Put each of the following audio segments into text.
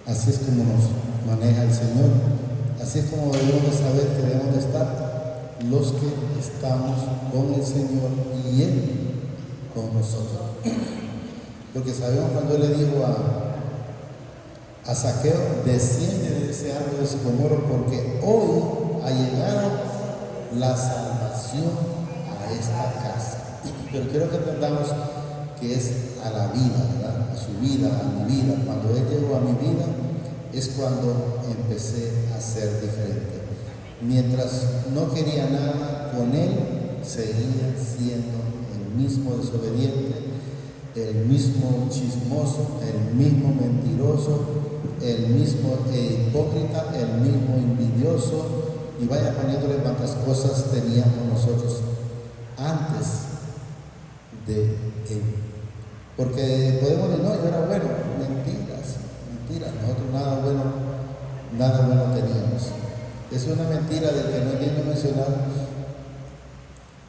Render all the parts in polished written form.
Así es como nos maneja el Señor. Así es como debemos de saber que debemos de estar los que estamos con el Señor y Él con nosotros. Porque sabemos cuando Él le dijo a Zaqueo, desciende de ese árbol de sicomoro porque hoy ha llegado la salvación a esta casa. Pero quiero que entendamos que es a la vida, ¿verdad? A su vida, a mi vida. Cuando Él llegó a mi vida es cuando empecé a ser diferente. Mientras no quería nada con Él, seguía siendo el mismo desobediente, el mismo chismoso, el mismo mentiroso, el mismo hipócrita, el mismo envidioso, y vaya poniéndole cuántas cosas teníamos nosotros antes de Él. Porque podemos decir, no, yo era bueno. Mentiras, nosotros nada bueno teníamos. Es una mentira del que no es digno mencionar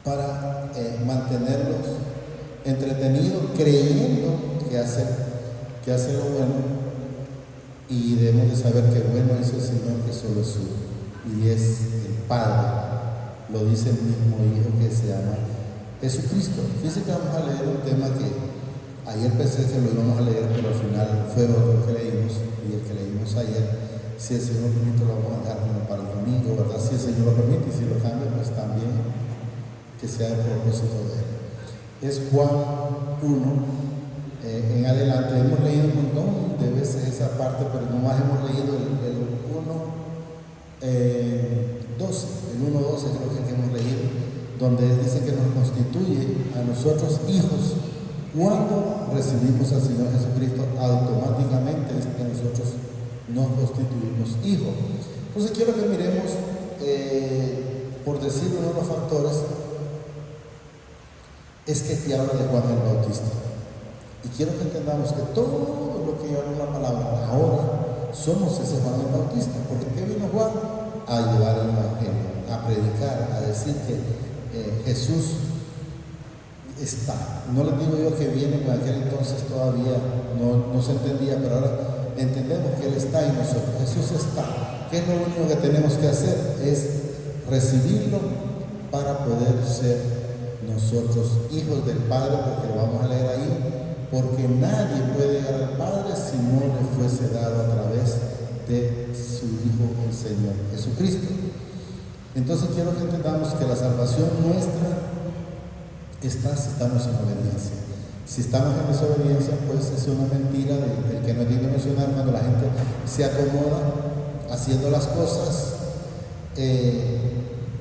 para mantenerlos entretenidos, creyendo que hace lo bueno, y debemos de saber que bueno es el Señor, que solo es suyo, y es el Padre, lo dice el mismo Hijo que se llama Jesucristo. Fíjense que vamos a leer un tema que ayer pensé que lo íbamos a leer, pero al final fue otro que leímos, y el que leímos ayer, si el Señor lo permite, lo vamos a dejar para el domingo, ¿verdad? Si el Señor lo permite, y si lo cambia, pues también que sea el propósito de Él. Es Juan 1 en adelante. Hemos leído un montón de veces esa parte, pero nomás hemos leído el 1:12, el 1:12 creo que hemos leído, donde Él dice que nos constituye a nosotros hijos. Cuando recibimos al Señor Jesucristo, automáticamente es que nosotros nos constituimos hijos. Entonces quiero que miremos, por decir uno de los factores, es que te habla de Juan el Bautista. Y quiero que entendamos que todo lo que habla la palabra ahora somos ese Juan el Bautista. Porque ¿qué vino Juan? A llevar el Evangelio, a predicar, a decir que Jesús está. No les digo yo que viene, en aquel entonces todavía no se entendía, pero ahora entendemos que Él está en nosotros. Jesús está. ¿Qué es lo único que tenemos que hacer? Es recibirlo para poder ser nosotros hijos del Padre, porque lo vamos a leer ahí, porque nadie puede llegar al Padre si no le fuese dado a través de su Hijo, el Señor Jesucristo. Entonces quiero que entendamos que la salvación nuestra está si estamos en obediencia. Si estamos en desobediencia, pues es una mentira del que no es digno de mencionar, cuando la gente se acomoda haciendo las cosas,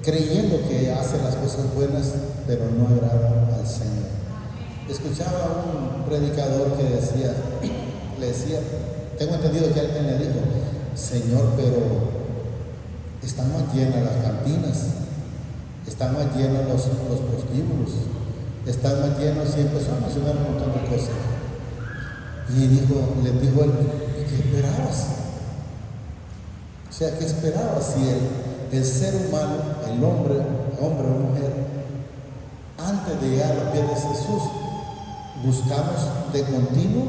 creyendo que hace las cosas buenas, pero no agrada al Señor. Escuchaba a un predicador que le decía, tengo entendido que alguien le dijo, Señor, pero están más llenas las cantinas, están más llenos los prostíbulos, están más llenos, y empezó a mencionar un montón de cosas. Y le dijo él, ¿qué esperabas? O sea, ¿qué esperabas si el ser humano, el hombre o mujer, antes de llegar a los pies de Jesús, buscamos de continuo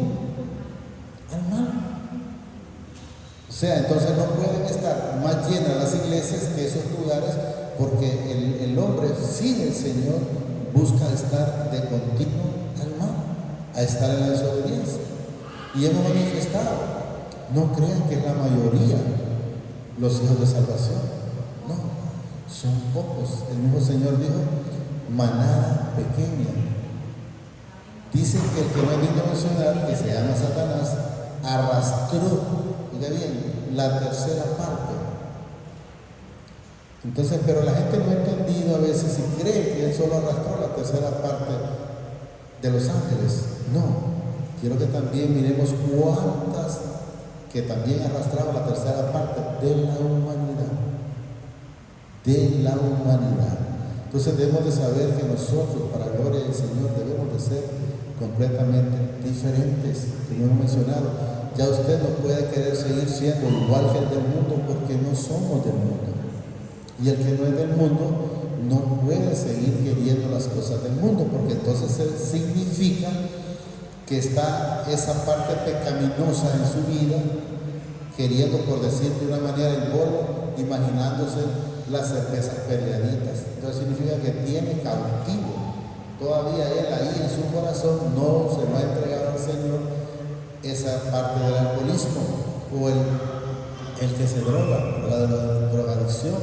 al mal? O sea, entonces no pueden estar más llenas las iglesias que esos lugares, porque el hombre sin el Señor busca estar de continuo al mal, a estar en la desobediencia. Y hemos manifestado, no crean que es la mayoría los hijos de salvación, no, son pocos. El mismo Señor dijo, manada pequeña. Dicen que el que no es digno de mencionar, que se llama Satanás, arrastró, oiga bien, la tercera parte. Entonces, pero la gente no ha entendido a veces y cree que Él solo arrastró la tercera parte de los ángeles. No, quiero que también miremos cuántas que también arrastraba la tercera parte de la humanidad. De la humanidad. Entonces debemos de saber que nosotros, para la gloria del Señor, debemos de ser completamente diferentes, como hemos mencionado. Ya usted no puede querer seguir siendo igual que el del mundo, porque no somos del mundo. Y el que no es del mundo no puede seguir queriendo las cosas del mundo, porque entonces significa que está esa parte pecaminosa en su vida queriendo, por decir de una manera, el polvo, imaginándose las cervezas peleaditas. Entonces significa que tiene cautivo. Todavía él ahí en su corazón no se lo ha entregado al Señor esa parte del alcoholismo, o el que se droga, la drogadicción,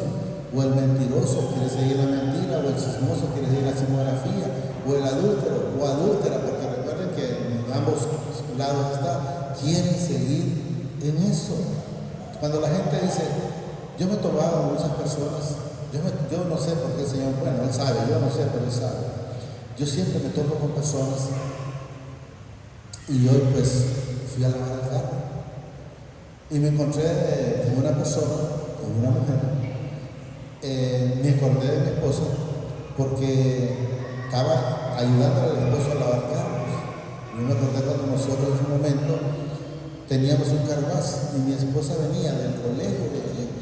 o el mentiroso quiere seguir la mentira, o el chismoso quiere seguir la chismografía, o el adúltero o adúltera, porque recuerden que en ambos lados está, quieren seguir en eso. Cuando la gente dice, yo me he tomado a muchas personas, yo no sé por qué el Señor, bueno, Él sabe, yo no sé, pero Él sabe. Yo siempre me tomo con personas, y hoy pues fui a lavar el carro y me encontré con una persona, con una mujer. Me acordé de mi esposa porque estaba ayudando al esposo a lavar carros. Y me acordé cuando nosotros en un momento teníamos un carguaz y mi esposa venía del colegio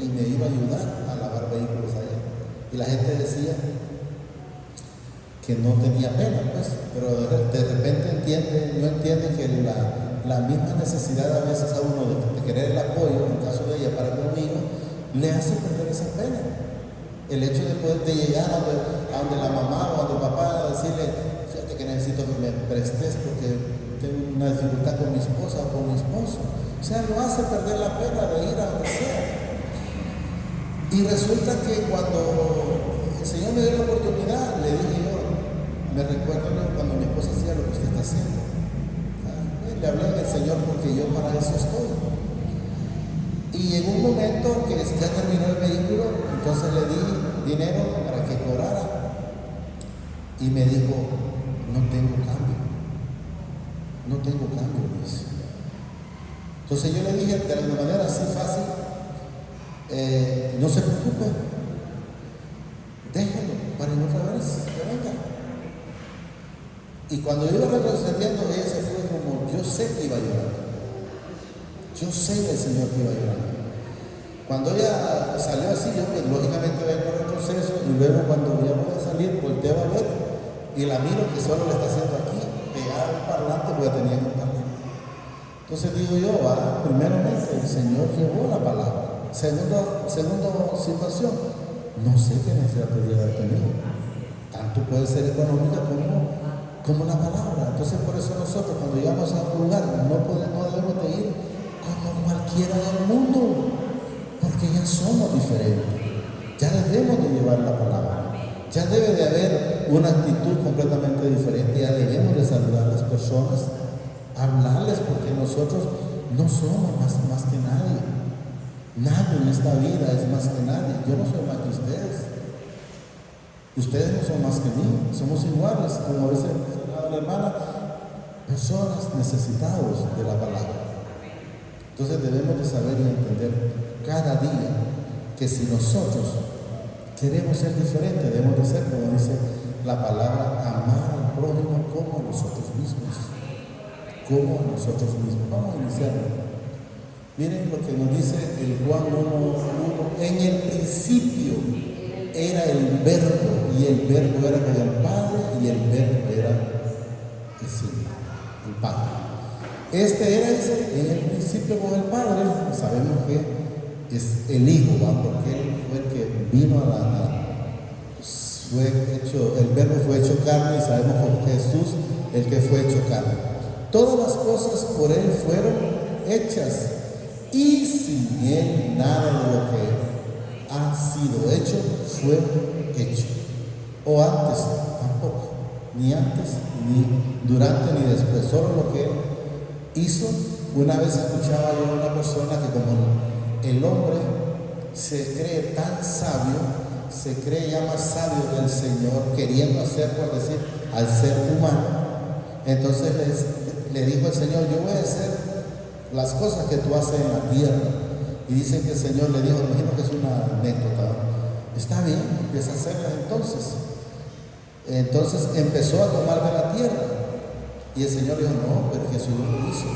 y me iba a ayudar a lavar vehículos allá. Y la gente decía que no tenía pena, pues, pero de repente no entienden que la misma necesidad a veces a uno de querer el apoyo, en el caso de ella para conmigo, le hace perder esa pena. El hecho de poder llegar a donde la mamá o a donde el papá, decirle, fíjate que necesito que me prestes porque tengo una dificultad con mi esposa o con mi esposo. O sea, lo hace perder la pena de ir a donde sea. Y resulta que cuando el Señor me dio la oportunidad, le dije yo, me recuerdo cuando mi esposa hacía lo que usted está haciendo. Le hablé del Señor porque yo para eso estoy. Y en un momento que ya terminó el vehículo, entonces le di dinero para que cobrara. Y me dijo, no tengo cambio. No tengo cambio, dice. Entonces yo le dije de alguna manera así fácil, no se preocupe, déjelo para otra vez que venga. Y cuando yo iba retrocediendo, ella se fue como, yo sé que iba a llorar. Yo sé del Señor que iba a llorar. Cuando ella salió así, yo pues, lógicamente vengo en el proceso, y luego cuando ya voy a salir, volteo a ver y la miro que solo le está haciendo aquí, pegada al parlante, porque tenía un parlante. Entonces digo yo, primeramente el Señor llevó la palabra. Segunda situación, no sé qué necesidad podría haber tenido. Tanto puede ser económica como la palabra. Entonces por eso nosotros cuando llegamos a un lugar no debemos de ir como cualquiera del mundo, porque ya somos diferentes. Ya debemos de llevar la palabra. Ya debe de haber una actitud completamente diferente. Ya debemos de saludar a las personas, hablarles, porque nosotros no somos más que nadie. Nadie en esta vida es más que nadie. Yo no soy más que ustedes. Ustedes no son más que mí. Somos iguales, como a veces mencionaba la hermana, personas necesitados de la palabra. Entonces debemos de saber y entender cada día que si nosotros queremos ser diferentes, debemos de ser, como dice la palabra, amar al prójimo como a nosotros mismos. Como a nosotros mismos. Vamos a iniciarlo. Miren lo que nos dice el Juan 1:1. En el principio era el verbo, y el verbo era con el Padre, y el verbo era el Padre. Este era en el principio con el Padre. Sabemos que es el Hijo, porque Él fue el que vino el verbo fue hecho carne, y sabemos que Jesús el que fue hecho carne. Todas las cosas por Él fueron hechas, y sin Él nada de lo que ha sido hecho fue hecho. O antes tampoco, ni antes, ni durante, ni después, solo lo que Él hizo. Una vez escuchaba yo a una persona que como el hombre se cree tan sabio, se cree ya más sabio del Señor, queriendo hacer, por decir, al ser humano, entonces le dijo el Señor, yo voy a hacer las cosas que tú haces en la tierra. Y dice que el Señor le dijo, imagino que es una anécdota, está bien, empieza a hacerlas entonces. Entonces empezó a tomar de la tierra, y el Señor dijo, no, pero Jesús lo hizo.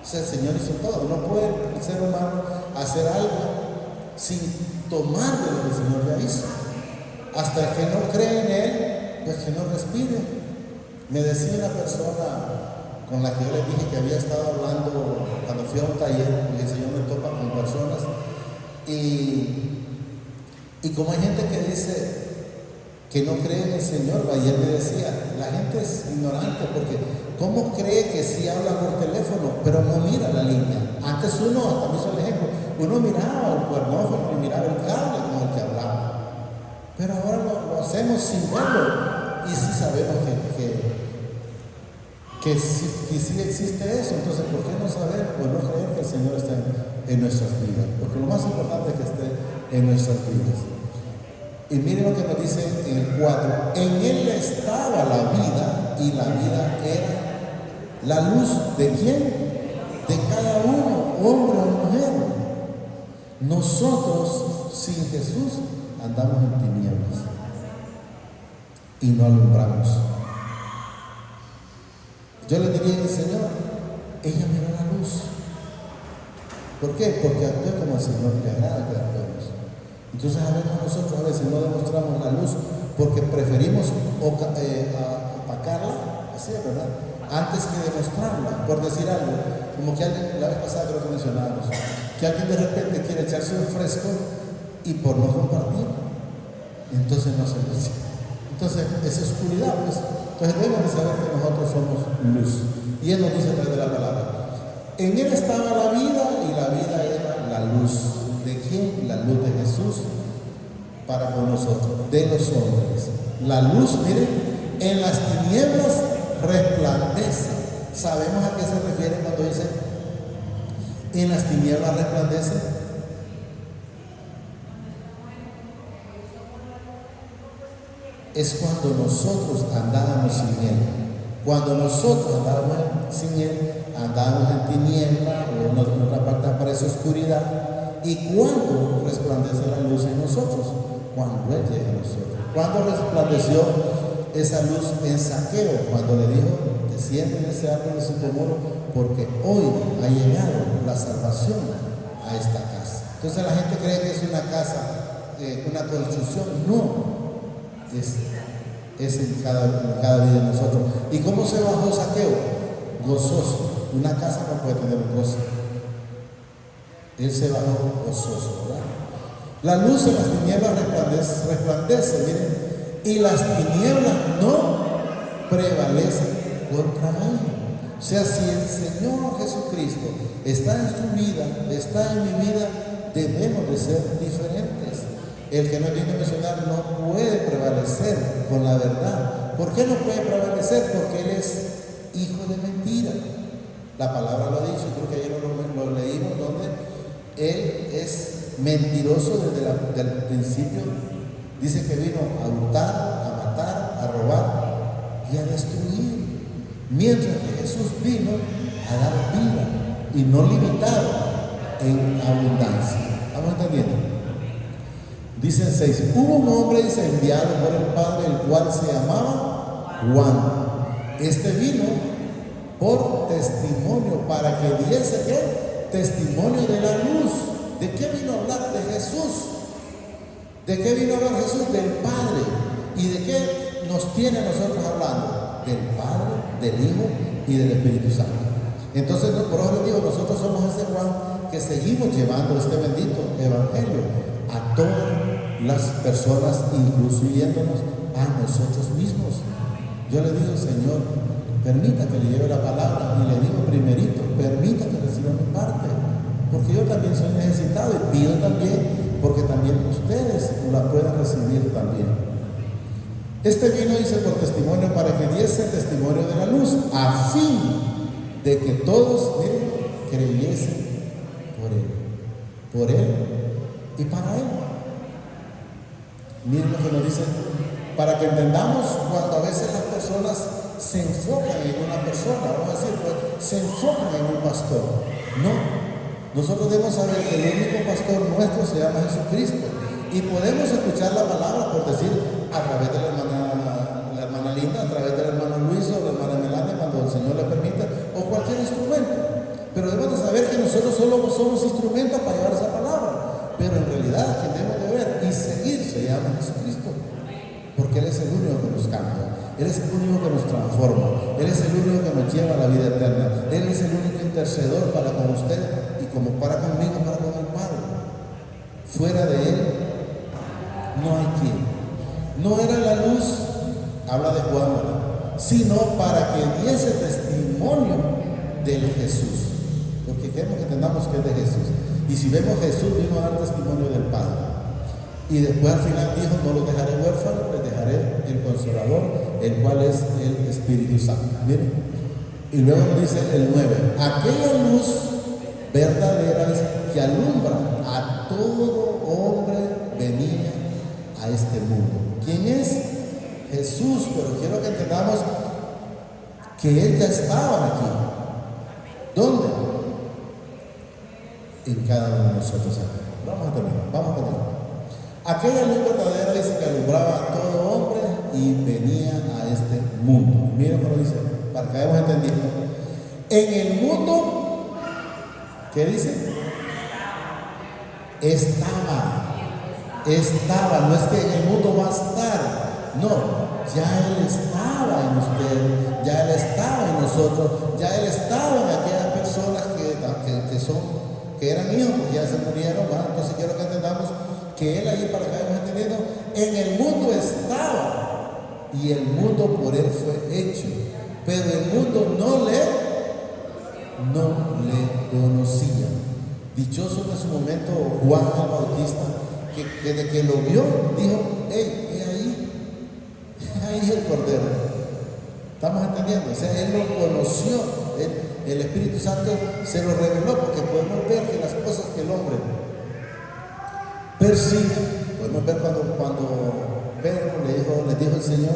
O sea, el Señor hizo todo. No puede el ser humano hacer algo sin tomar de lo que el Señor ya hizo. Hasta que no cree en Él, pues que no respire. Me decía una persona con la que yo les dije que había estado hablando cuando fui a un taller, y el Señor me topa con personas, y como hay gente que dice que no cree en el Señor, ayer me decía, la gente es ignorante porque ¿cómo cree que sí habla por teléfono, pero no mira la línea? Antes uno, hasta me hizo el ejemplo, uno miraba el cuernófono y miraba el cable con el que hablaba, pero ahora lo hacemos sin verlo, y sí sabemos que sí existe eso. Entonces, ¿por qué no saber o no creer que el Señor está en nuestras vidas? Porque lo más importante es que esté en nuestras vidas. Y miren lo que nos dice en el 4. En Él estaba la vida, y la vida era la luz ¿de quién? De cada uno, hombre o mujer. Nosotros sin Jesús andamos en tinieblas y no alumbramos. Yo le diría al Señor, ella me da la luz. ¿Por qué? Porque actúe como el Señor le agrada que actuemos. Entonces nosotros a veces no demostramos la luz porque preferimos opacarla, así es, ¿verdad? Antes que demostrarla, por decir algo, como que alguien, la vez pasada creo que mencionábamos, que alguien de repente quiere echarse un fresco y por no compartir, entonces no se luce. Entonces es oscuridad, pues. Entonces debemos de saber que nosotros somos luz. Y Él nos dice a través de la palabra, en Él estaba la vida, y la vida era la luz. ¿De quién? La luz de Jesús para con nosotros, de los hombres. La luz, miren, en las tinieblas resplandece. ¿Sabemos a qué se refiere cuando dice en las tinieblas resplandece? Es cuando nosotros andábamos sin Él. Cuando nosotros andábamos sin Él, andábamos en tiniebla, o en otra parte aparece oscuridad. ¿Y cuándo resplandece la luz en nosotros? Cuando Él llega a nosotros. ¿Cuándo resplandeció esa luz en Zaqueo? Cuando le dijo, desciende de ese árbol de sicómoro, porque hoy ha llegado la salvación a esta casa. Entonces la gente cree que es una casa, una construcción. No, es en cada vida de nosotros. ¿Y cómo se bajó Zaqueo? Gozoso. Una casa no puede tener un gozo. Él se bajó gozoso, ¿verdad? La luz en las tinieblas resplandece, miren, y las tinieblas no prevalecen contra ella. O sea, si el Señor Jesucristo está en su vida, está en mi vida, debemos de ser diferentes. El que no tiene que mencionar no puede prevalecer con la verdad. ¿Por qué no puede prevalecer? Porque Él es hijo de mentira. La palabra lo ha dicho, creo que ayer lo leímos, donde Él es mentiroso desde el principio. Dice que vino a hurtar, a matar, a robar y a destruir. Mientras que Jesús vino a dar vida, y no limitado, en abundancia. ¿Estamos entendiendo? Dice el 6, hubo un hombre enviado por el Padre, el cual se llamaba Juan. Este vino por testimonio, para que diese ¿qué? Testimonio de la luz. ¿De qué vino a hablar? De Jesús. ¿De qué vino a hablar Jesús? Del Padre. ¿Y de qué nos tiene a nosotros hablando? Del Padre, del Hijo y del Espíritu Santo. Entonces, por eso les digo, nosotros somos ese Juan que seguimos llevando este bendito evangelio a todas las personas, incluyéndonos a nosotros mismos. Yo le digo, Señor, permita que le lleve la palabra, y le digo primerito, permita que reciba mi parte, porque yo también soy necesitado, y pido también porque también ustedes la puedan recibir también. Este vino, dice, por testimonio, para que diese testimonio de la luz, a fin de que todos, miren, creyesen por Él y para Él. Miren lo que nos dice, para que entendamos cuando a veces las personas se enfocan en una persona, vamos a decir, pues, se enfocan en un pastor. No, nosotros debemos saber que el único pastor nuestro se llama Jesucristo, y podemos escuchar la palabra, por decir, a través de la hermana Linda, a través del hermano Luis o la hermana Melania, cuando el Señor le permita, o cualquier instrumento. Pero debemos de saber que nosotros solo somos instrumentos para llevar esa palabra, pero en realidad quien debemos de ver y seguir se llama Jesucristo, porque Él es el único que nos cambia, Él es el único que nos transforma. Él es el único que nos lleva a la vida eterna. Él es el único intercedor para con usted y como para conmigo, para con el Padre. Fuera de Él no hay quien. No era la luz, habla de Juan, sino para que diese testimonio del Jesús. Porque queremos que entendamos que es de Jesús. Y si vemos, Jesús vino a dar testimonio del Padre. Y después al final dijo, no los dejaré huérfanos, les dejaré el Consolador, el cual es el Espíritu Santo. Miren. Y luego nos dice el 9, aquella luz verdadera que alumbra a todo hombre venía a este mundo. ¿Quién es? Jesús. Pero quiero que entendamos que Él ya estaba aquí. ¿Dónde? En cada uno de nosotros. Vamos a terminar. Aquella luz verdadera dice que alumbraba a todo hombre y venía a este mundo. Miren cómo dice, para que hayamos entendido. En el mundo, ¿qué dice? Estaba, no es que en el mundo va a estar, no, ya Él estaba en usted, ya Él estaba en nosotros, ya Él estaba en aquellas personas que eran hijos, porque ya se murieron, ¿verdad? Entonces quiero que entendamos que Él ahí, para que hayamos entendido, en el mundo estaba y el mundo por Él fue hecho, pero el mundo no le conocía. Dichoso en su momento Juan el Bautista, que desde que lo vio dijo, hey, ahí el Cordero. ¿Estamos entendiendo? O sea, Él lo conoció, el Espíritu Santo se lo reveló, porque podemos ver que las cosas que el hombre persigue, podemos ver cuando Pedro le dijo el Señor,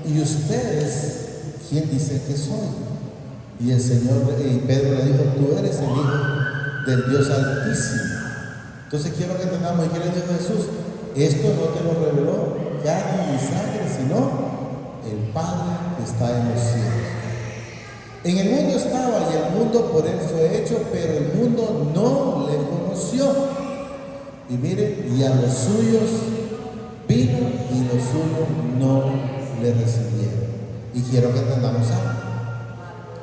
¿y ustedes quién dicen que soy? Y el Señor, y Pedro le dijo, tú eres el Hijo del Dios Altísimo. Entonces quiero que entendamos, ¿y qué le dijo Jesús? Esto no te lo reveló carne ni sangre, sino el Padre que está en los cielos. En el mundo estaba y el mundo por Él fue hecho, pero el mundo no le conoció. Y miren, y a los suyos vino y los suyos no le recibieron. Y quiero que entendamos algo.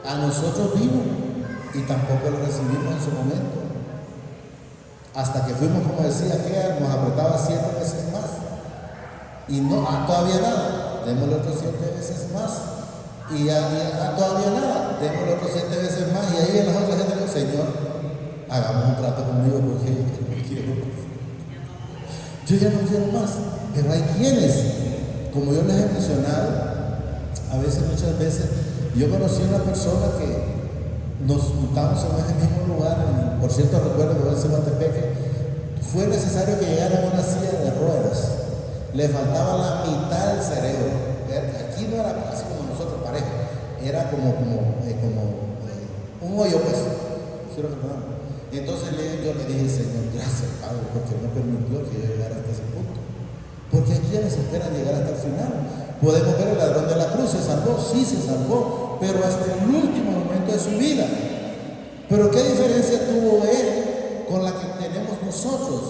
A nosotros vino y tampoco lo recibimos en su momento. Hasta que fuimos, como decía aquella, nos apretaba 7 veces más. Y no, todavía nada, démosle otros 7 veces más. Y todavía nada, démosle otros 7 veces más. Y ahí en las otras gente le dijo, Señor, hagamos un trato conmigo porque yo no quiero más. Yo ya no quiero más. Pero hay quienes, como yo les he mencionado, muchas veces, yo conocí a una persona que nos juntamos en ese mismo lugar, por cierto recuerdo que en Guatepeque, fue necesario que llegara en una silla de ruedas, le faltaba la mitad del cerebro. Aquí no era así como nosotros parejo, era como un hoyo, pues. Entonces yo le dije, Señor, gracias Padre, porque no permitió que yo llegara hasta ese punto. Porque hay quienes esperan llegar hasta el final. Podemos ver el ladrón de la cruz, se salvó, sí se salvó, pero hasta el último momento de su vida. Pero ¿qué diferencia tuvo él con la que tenemos nosotros?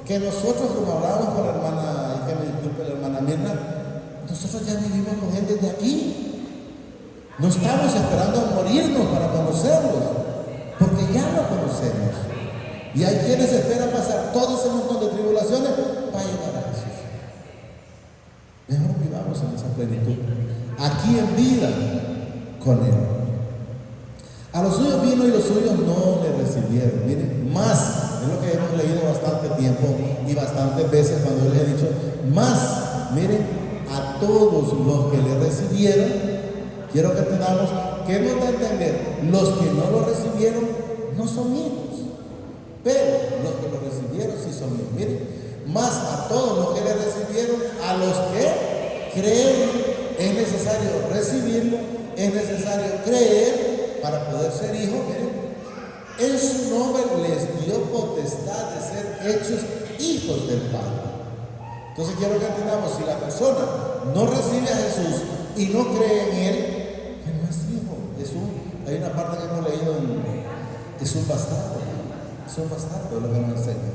Que nosotros, como hablábamos con la hermana, y que me disculpe la hermana Mirna, nosotros ya vivimos con gente de aquí. No estamos esperando a morirnos para conocerlos, porque ya lo conocemos. Y hay quienes esperan pasar todo ese montón de tribulaciones para llegar a Jesús. Mejor vivamos en esa plenitud, aquí en vida con Él. A los suyos vino y los suyos no le recibieron. Miren, más, es lo que hemos leído bastante tiempo y bastantes veces cuando les he dicho, más, miren, a todos los que le recibieron, quiero que entendamos que nos da a entender, los que no lo recibieron no son hijos, pero los que lo recibieron sí son hijos. Miren, más a todos los que le recibieron, a los que creen, es necesario recibirlo, es necesario creer para poder ser hijos. Miren, en su nombre les dio potestad de ser hechos hijos del Padre. Entonces quiero que entendamos, si la persona no recibe a Jesús y no cree en Él no es hijo. Hay una parte que hemos leído es un bastardo. Es un bastardo, es lo que nos enseña.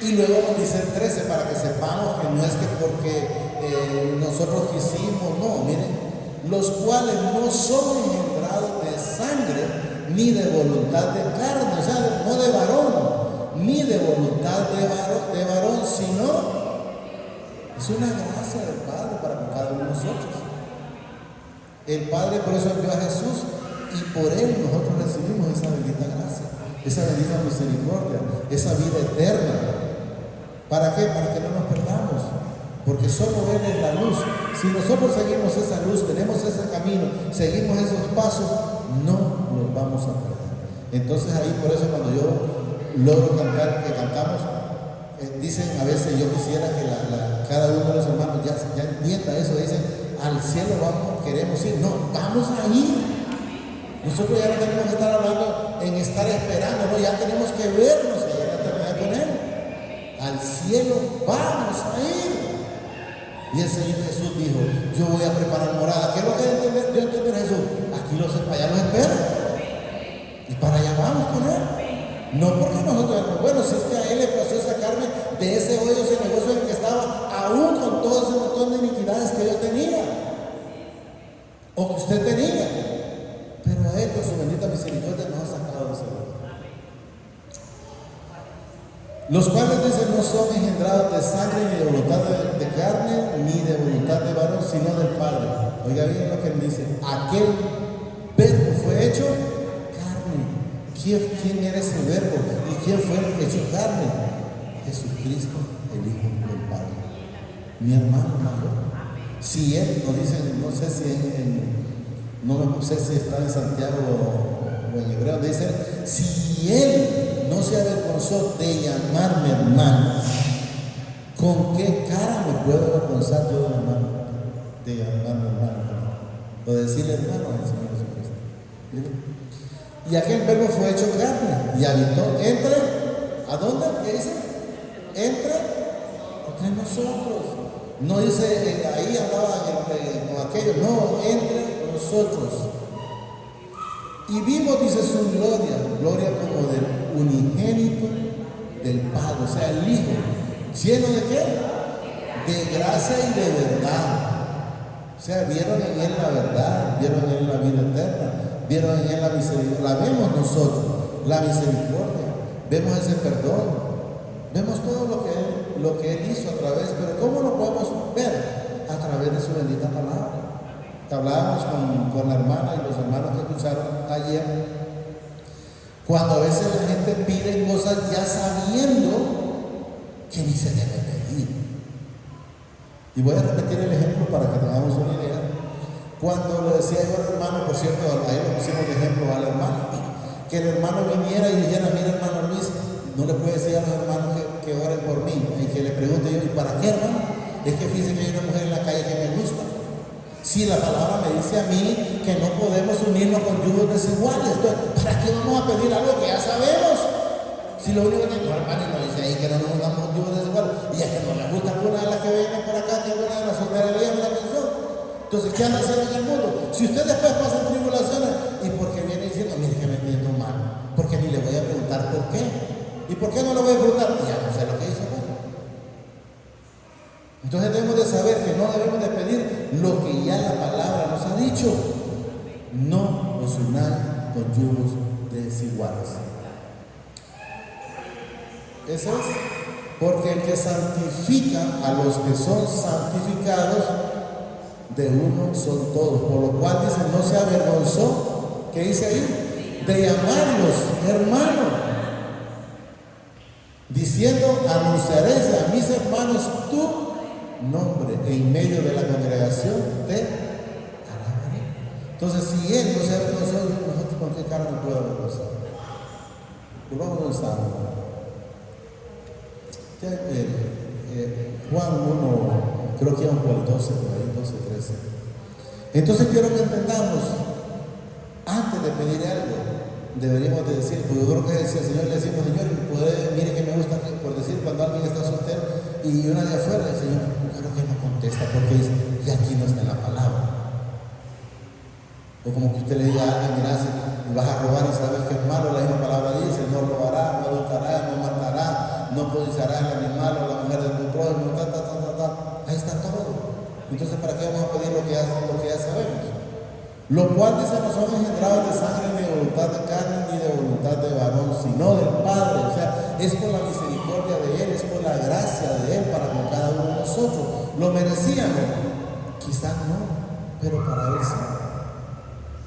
Y luego nos dice el 13, para que sepamos que no es que porque nosotros quisimos, no, miren, los cuales no son engendrados de sangre, ni de voluntad de carne, o sea, no de varón, ni de voluntad de varón, sino es una gracia del Padre para con cada uno de nosotros. El Padre por eso envió a Jesús y por Él nosotros recibimos esa bendita gracia, esa bendita misericordia, esa vida eterna. ¿Para qué? Para que no nos perdamos, porque solo Él es la luz. Si nosotros seguimos esa luz, tenemos ese camino, seguimos esos pasos, no los vamos a perder. Entonces ahí por eso cuando yo logro cantar, que cantamos, dicen a veces, yo quisiera que cada uno de los hermanos ya entienda eso, dicen, al cielo vamos, queremos ir, no, vamos a ir. Nosotros ya no tenemos que estar hablando en estar esperando, no, ya tenemos que vernos allá en la eternidad con Él. Al cielo vamos a ir. Y el Señor Jesús dijo, yo voy a preparar morada. ¿Qué es lo que dio a entender Jesús? Aquí allá los espero. Y para allá vamos con Él. No porque nosotros, bueno, si es que a Él le plació sacarme de ese hoyo, ese negocio en el que estaba, aún con todo ese montón de iniquidades que yo tenía, o que usted tenía, pero a Él con su bendita misericordia nos ha sacado de ese hoyo. Los cuales dicen no son engendrados de sangre, ni de voluntad de carne, ni de voluntad de varón, sino del Padre. Oiga bien lo que Él dice, aquel verbo fue hecho carne. ¿Quién era ese verbo? ¿Y quién fue hecho carne? Jesucristo, el Hijo del Padre. Mi hermano mayor. Si Él, nos dice, no sé si está en Santiago o en Hebreo, dice, si Él no se avergonzó de llamarme hermano, ¿con qué cara me puedo avergonzar yo de llamarme hermano? O decirle hermano al Señor Jesucristo. ¿Sí? Y aquel verbo fue hecho carne y habitó entre, ¿a dónde? ¿Qué dice? Entre nosotros. No dice, ahí andaba con aquello, no, entre nosotros. Y vimos, dice, su gloria como del unigénito del Padre, o sea, el Hijo, ¿lleno de qué? De gracia y de verdad. O sea, vieron en Él la verdad, vieron en Él la vida eterna, vieron en Él la misericordia, la vemos nosotros, la misericordia, vemos ese perdón, vemos todo lo que Él hizo a través, pero ¿cómo lo podemos ver? A través de su bendita palabra. Hablábamos con la hermana y los hermanos que escucharon ayer, cuando a veces la gente pide cosas ya sabiendo que ni se debe pedir. Y voy a repetir el ejemplo para que tengamos una idea. Cuando le decía yo al hermano, por cierto, ahí lo pusimos de ejemplo al hermano, que el hermano viniera y dijera, mira hermano Luis, no le puede decir a los hermanos que oren por mí, y que le pregunte yo, ¿y para qué hermano? Es que fíjense que hay una mujer en la calle que me gusta. Si la palabra me dice a mí que no podemos unirnos con yugos desiguales, entonces, ¿para qué vamos a pedir algo que ya sabemos? Si lo único que tengo, hermano, nos dice ahí que no nos unamos con yugos desiguales, y es que no me gusta alguna de las que vienen por acá, que alguna de las solterías me la atención. Entonces, ¿qué anda haciendo en el mundo? Si usted después pasa en tribulaciones, ¿y por qué viene diciendo, mire que me entiendo mal? Porque ni le voy a preguntar por qué. ¿Y por qué no le voy a preguntar? Ya no sé lo que hizo. Entonces debemos de saber que no debemos de pedir lo que ya la palabra nos ha dicho. No os unáis con yugos desiguales. Eso es. Porque el que santifica a los que son santificados, de uno son todos. Por lo cual dice, no se avergonzó, ¿qué dice ahí? De llamarlos hermanos, diciendo, anunciaréis a mis hermanos tu nombre en medio de la congregación de alabaré. Entonces, si Él no se avergonzó, nosotros con qué cara nos puede avergonzar. Pues vamos a pensar. Juan 1, creo que íbamos por el 12, por ahí, 12, 13. Entonces quiero que entendamos, antes de pedir algo, deberíamos de decir, porque yo creo que si al Señor le decimos, Señor, mire que me gusta, por decir, cuando alguien está soltero y una de afuera, el Señor, yo creo que no contesta porque dice, y aquí no está en la palabra. O como que usted le diga a alguien, mira, si vas a robar y sabes que es malo, la misma palabra dice, no robará, no adulterará, no matará, no codiciará el animal o la mujer de tu prójimo, ahí está todo. Entonces, ¿para qué vamos a pedir lo que ya sabemos? Lo cual dice no son engendrados de sangre, ni de voluntad de carne, ni de voluntad de varón, sino del Padre. O sea, es por la misericordia de Él, es por la gracia de Él para con cada uno de nosotros. ¿Lo merecíamos? Quizás no, pero para Él sí.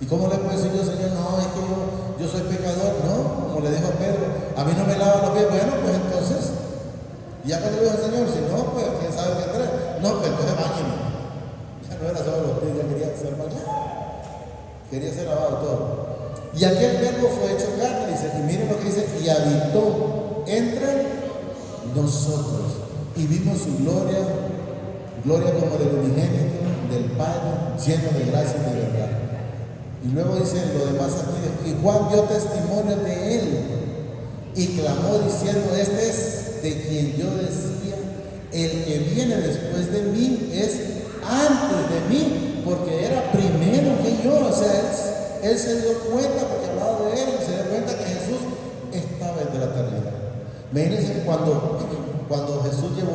¿Y cómo le puedo decir yo, Señor? No, es que yo soy pecador. No, como le dijo a Pedro, a mí no me lava los pies. Bueno, pues entonces, ya cuando le dijo al Señor, si no, pues quién sabe qué trae. No, pues entonces báñeme. Ya no era solo los pies, ya quería ser bañado. Quería ser lavado todo. Y aquel verbo fue hecho carne, dice, y miren lo que dice, y habitó entre nosotros. Y vimos su gloria, gloria como del unigénito, del Padre, lleno de gracia y de verdad. Y luego dice lo demás aquí, y Juan dio testimonio de él, y clamó diciendo, este es de quien yo decía, el que viene después de mí es antes de mí, porque era primero que yo. O sea, él se dio cuenta, porque hablaba de él, y se dio cuenta que Jesús estaba desde la eternidad. Imagínense cuando Jesús llevó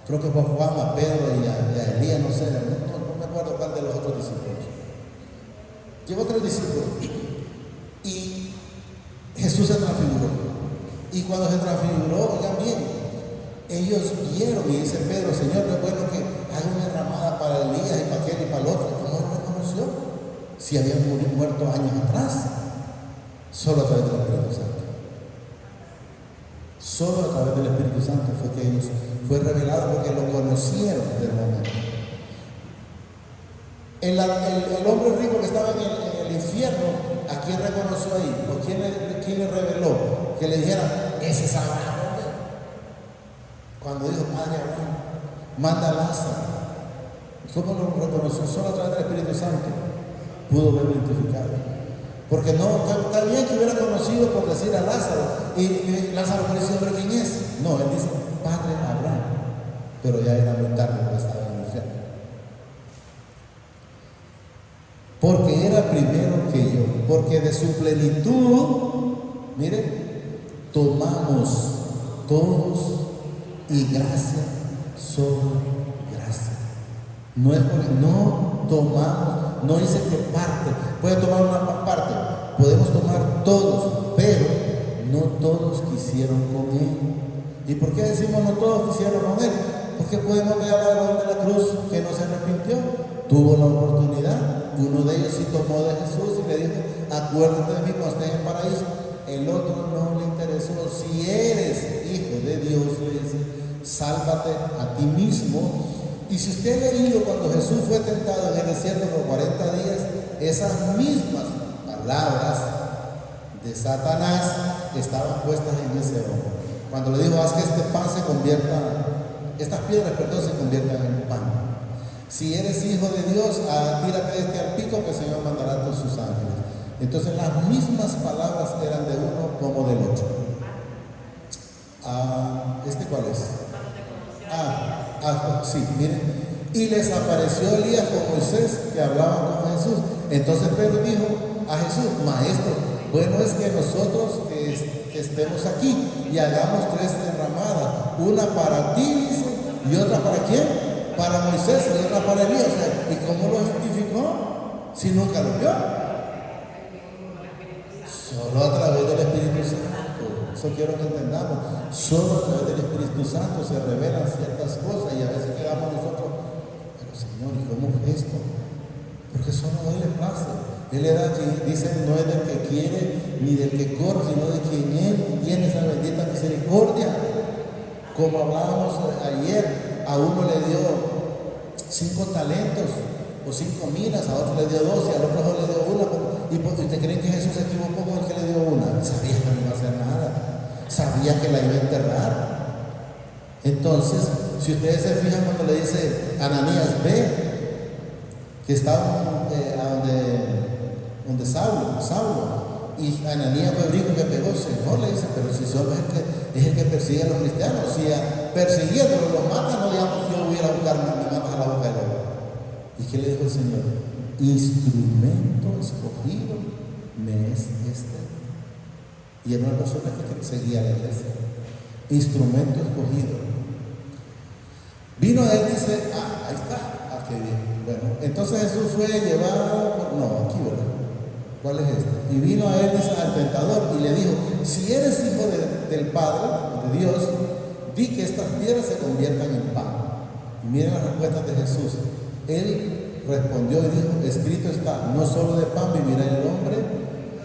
creo que fue a Juan, a Pedro y a Elías, no sé, no me acuerdo cuál de los otros discípulos. Llevó 3 discípulos y Jesús se transfiguró. Y cuando se transfiguró, oigan bien, ellos vieron y dice Pedro, Señor, no es bueno que haga una ramada para Elías y para aquel y para el otro. ¿Cómo lo reconoció? Si habían muerto años atrás, solo a través del Espíritu Santo. Solo a través del Espíritu Santo fue que ellos fue revelado, porque lo conocieron del momento. El hombre rico que estaba en el infierno, ¿a quién reconoció ahí? ¿O quién le reveló? Que le dijera, ese es Abraham. Cuando dijo, Padre Abraham, manda a Lázaro. ¿Cómo lo reconoció? Solo a través del Espíritu Santo pudo verlo identificado. Porque no, está bien que hubiera conocido por decir a Lázaro, y Lázaro no dice, hombre, ¿quién es? No, él dice, Padre Abraham. Pero ya era muy tarde, porque estaba en el infierno. Porque era primero que yo, porque de su plenitud, miren, tomamos todos, y gracia sobre gracia. No es porque no tomamos, no dice que parte, puede tomar una parte, podemos tomar todos, pero no todos quisieron con Él. ¿Y por qué decimos no todos quisieron con Él? Porque podemos ver al ladrón de la cruz que no se arrepintió, tuvo la oportunidad. Uno de ellos sí tomó de Jesús y le dijo, acuérdate de mí cuando estés en el paraíso. El otro no le interesó. Si eres hijo de Dios, le dice, sálvate a ti mismo. Y si usted ha leído cuando Jesús fue tentado en el desierto por 40 días, esas mismas palabras de Satanás estaban puestas en ese hombre. Cuando le dijo, haz que este pan se convierta, estas piedras, perdón, se conviertan en pan. Si eres hijo de Dios, tírate al pico, que el Señor mandará a todos sus ángeles. Entonces las mismas palabras eran de uno como del otro. ¿Este cuál es? Sí, miren. Y les apareció Elías con Moisés, que hablaban con Jesús. Entonces Pedro dijo a Jesús, Maestro, bueno es que nosotros que estemos aquí y hagamos 3 enramadas, una para ti, dice, y otra para quién? Para Moisés y otra para Elías. O sea, ¿y cómo lo identificó? Si nunca lo vio. Solo a través del Espíritu Santo. Eso quiero que entendamos. Solo a través del Espíritu Santo se revelan ciertas cosas, y a veces quedamos nosotros, pero Señor, ¿y cómo es esto? Porque solo a Él le pasa. Él le da, dice, no es del que quiere ni del que corre, sino de quien Él tiene esa bendita misericordia. Como hablábamos ayer, a uno le dio 5 talentos o 5 minas, a otro le dio 2 y al otro le dio 1. ¿Y usted cree que Jesús se equivocó con el que le dio 1? Sabía que no iba a hacer nada, sabía que la iba a enterrar. Entonces, si ustedes se fijan cuando le dice Ananías, ve, que estaba donde Saulo, y Ananías fue el rico que pegó, el Señor le dice, pero si solo es el que persigue a los cristianos, si persiguiéndolo los mata, no digamos que yo voy a ir a buscar mi matas a la boca del lobo. ¿Y qué le dijo el Señor? Instrumento escogido me es este. Y era una persona que seguía la iglesia. Instrumento escogido. Vino a él y dice, ahí está, qué bien. Bueno, entonces Jesús fue llevado, no, aquí, ¿verdad? ¿Cuál es este? Y vino a él, dice, al tentador y le dijo, si eres hijo del Padre, de Dios, di que estas piedras se conviertan en pan. Y miren las respuestas de Jesús. Él respondió y dijo, escrito está, no solo de pan vivirá el hombre,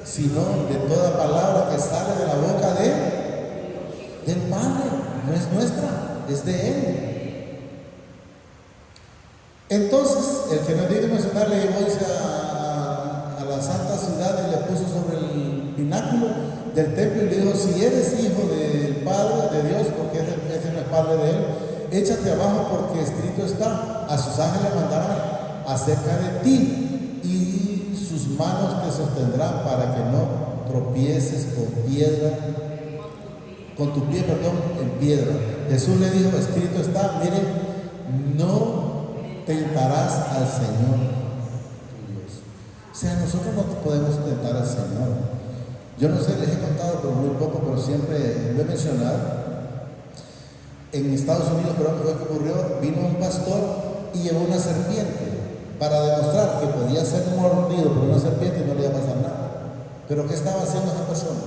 sino de toda palabra que sale de la boca del Padre. No es nuestra, es de Él. Entonces, el que nos dio de mencionar le llevó a la santa ciudad y le puso sobre el pináculo del templo y le dijo, si eres hijo del Padre, de Dios, porque ese no es Padre de Él, échate abajo porque escrito está, a sus ángeles mandarán acerca de ti y sus manos te sostendrán para que no tropieces con tu pie, en piedra. Jesús le dijo, escrito está, miren, no tentarás al Señor tu Dios. O sea, nosotros no podemos tentar al Señor. Yo no sé, les he contado por muy poco, pero siempre lo he mencionado. En Estados Unidos, creo que fue que ocurrió, vino un pastor y llevó una serpiente para demostrar que podía ser mordido por una serpiente y no le iba a pasar nada. Pero ¿qué estaba haciendo esa persona?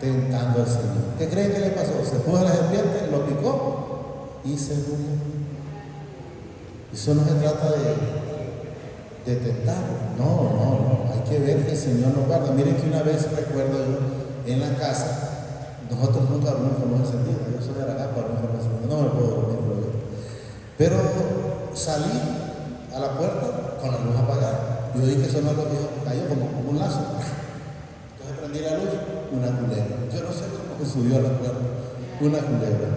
Tentando al Señor. ¿Qué creen que le pasó? Se puso a la serpiente, lo picó y se murió. Eso no se trata de tentar. No. Hay que ver que el Señor nos guarda. Miren que una vez recuerdo yo en la casa, nosotros nunca hemos encendido. Yo soy de Aragán, pero nunca hemos encendido. No me puedo dormir. Pero salí a la puerta con la luz apagada. Yo oí que sonó lo que cayó como un lazo. Entonces prendí la luz, una culebra. Yo no sé cómo me subió a la puerta. Una culebra.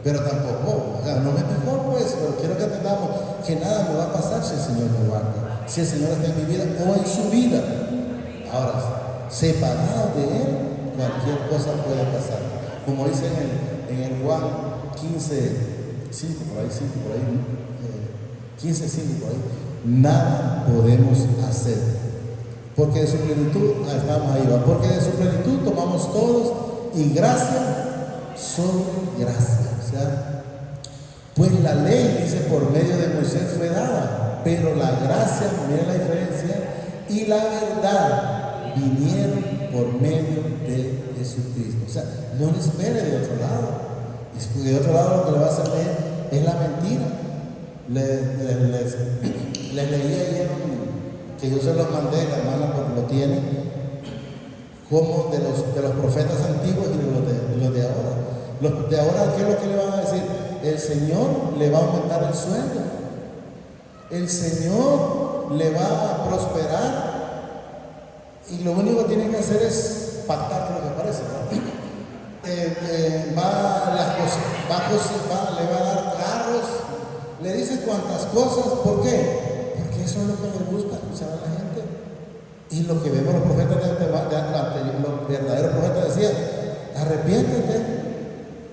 Pero tampoco, o sea, no me picó pues, pero quiero que entendamos que nada me va a pasar si el Señor me guarda, si el Señor está en mi vida o en su vida. Ahora, separado de Él, cualquier cosa puede pasar. Como dice en el Juan 15:5, por ahí, 15:5, por ahí, nada podemos hacer, porque de su plenitud estamos ahí, ¿va? Porque de su plenitud tomamos todos y gracia sobre gracia. O sea, pues la ley, dice, por medio de Moisés fue dada, pero la gracia, miren la diferencia, y la verdad vinieron por medio de Jesucristo. O sea, no le espere de otro lado. De otro lado lo que le va a hacer leer es la mentira. Les leí ayer que yo se los mandé, la hermana porque lo tiene, como de los profetas antiguos y de los de ahora. Los de ahora, ¿qué es lo que le van a decir? El Señor le va a aumentar el sueldo. El Señor le va a prosperar. Y lo único que tienen que hacer es pactar con lo que parece, ¿no? Le va a dar carros, le dice cuantas cosas. ¿Por qué? Porque eso es lo que le gusta escuchar a la gente. Y lo que vemos los profetas los verdaderos profetas decían, arrepiéntete.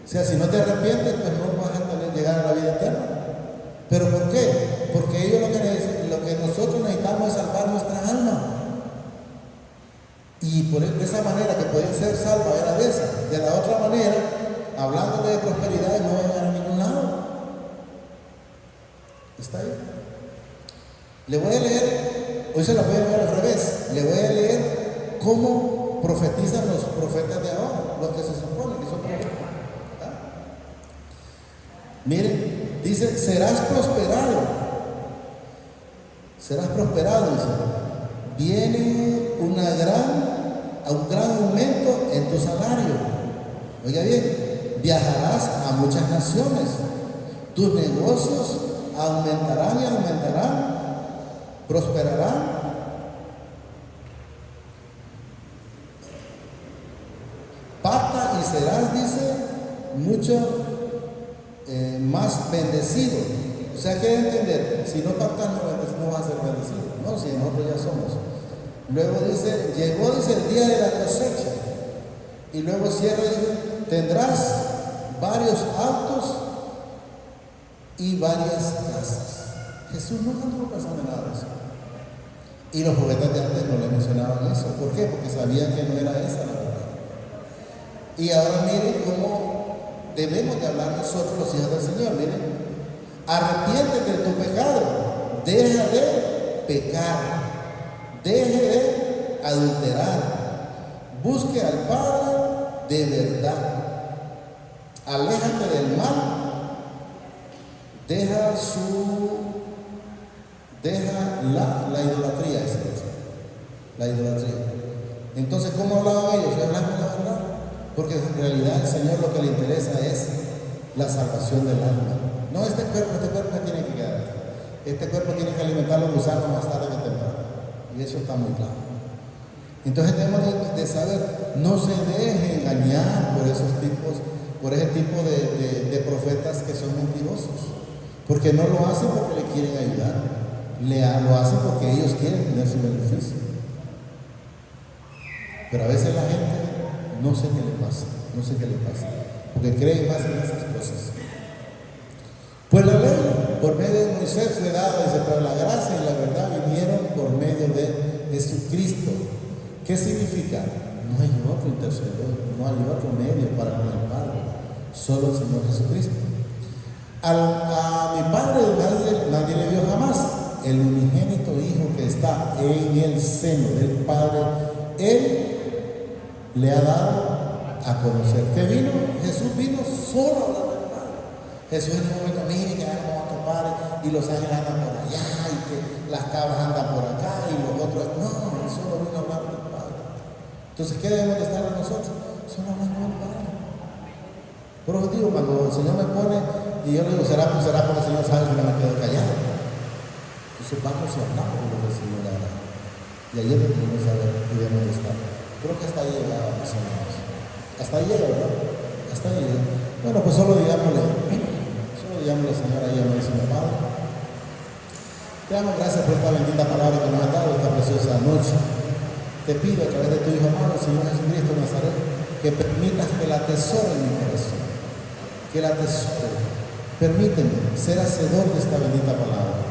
O sea, si no te arrepientes, pues no vas a llegar a la vida eterna. ¿Pero por qué? Porque ellos lo que nosotros necesitamos es salvar nuestra alma. Y de esa manera que podía ser salva era de esa. De la otra manera, hablando de prosperidad, no va a llegar a ningún lado. ¿Está ahí? Le voy a leer, hoy se la voy a leer al revés. Le voy a leer cómo profetizan los profetas de ahora, los que se supone que son profetas. Miren, dice, serás prosperado, dice. Viene un gran aumento en tu salario. Oiga bien, viajarás a muchas naciones, tus negocios aumentarán y aumentarán, prosperarán. Pacta y serás, dice, mucho más bendecido. O sea, quiere entender, si no pactas no vas a ser bendecido, ¿no? Si nosotros ya somos. Luego dice, llegó, dice, el día de la cosecha. Y luego cierra, dice, tendrás varios autos y varias casas. Jesús nunca tuvo pensando en nada de eso. Y los profetas de antes no le mencionaban eso. ¿Por qué? Porque sabían que no era esa la verdad. Y ahora miren cómo debemos de hablar nosotros los hijos del Señor. Miren, Arrepiéntete de tu pecado. Deja de pecar. Deje de adulterar. Busque al Padre de verdad. Aléjate del mal. Deja la idolatría, la idolatría. Entonces, ¿cómo hablaban ellos? Hablando la verdad. Porque en realidad el Señor lo que le interesa es la salvación del alma. No este cuerpo tiene que quedar. Este cuerpo tiene que alimentar los gusanos más tarde que temprano. Y eso está muy claro. Entonces debemos de saber, no se deje engañar por ese tipo de profetas que son mentirosos. Porque no lo hacen porque le quieren ayudar, lo hacen porque ellos quieren tener su beneficio. Pero a veces la gente no sé qué le pasa, porque creen más en esas cosas. Pues la ley por medio de Moisés fue dada, dice, pero la gracia y la verdad vinieron por medio de Jesucristo. ¿Qué significa? No hay otro intercesor, no hay otro medio para con el Padre, solo el Señor Jesucristo. A mi Padre nadie le vio jamás. El unigénito Hijo que está en el seno del Padre, Él le ha dado a conocer. ¿Qué vino? Jesús vino solo a hablar del Padre. Jesús en un momento, mire que vamos a tu Padre y los ángeles andan por allá y que las cabras andan por acá y los otros. No, Él solo vino a hablar del Padre. Entonces, ¿qué debemos de estar nosotros? Solo hablando del Padre. Por eso digo, cuando el Señor me pone y yo le digo, será porque el Señor sabe que no me quedo callado. Entonces vamos y hablamos de lo que el Señor hará. Y ahí es donde debemos saber y debemos de estar. Creo que hasta ahí llegaba, mis hermanos. Hasta ahí llega, ¿verdad? Hasta ahí llega. Bueno, pues solo digámosle, Señor, ahí amanecimos, Padre. Te damos gracias por esta bendita palabra que nos has dado esta preciosa noche. Te pido a través de tu Hijo amado, Señor Jesucristo de Nazaret, que permitas que la atesore en mi corazón. Que la atesore. Permíteme ser hacedor de esta bendita palabra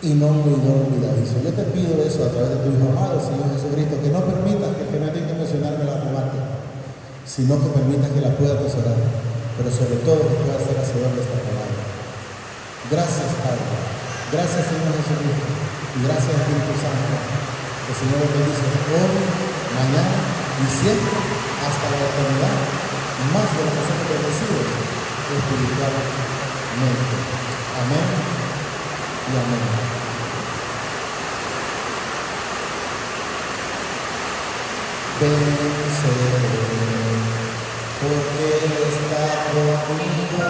y no un oidor olvidadizo. Yo te pido eso a través de tu Hijo amado, Señor Jesucristo, que no permitas que no tenga que mencionarme la robarte, sino que permitas que la pueda atesorar, pero sobre todo que pueda ser hacedor de esta palabra. Gracias, Padre. Gracias, Señor Jesucristo. Y gracias, Espíritu Santo. El Señor os bendice hoy, mañana y siempre hasta la eternidad, más de lo que somos bendecidos espiritualmente. Amén y amén. Venceré, porque Él está conmigo.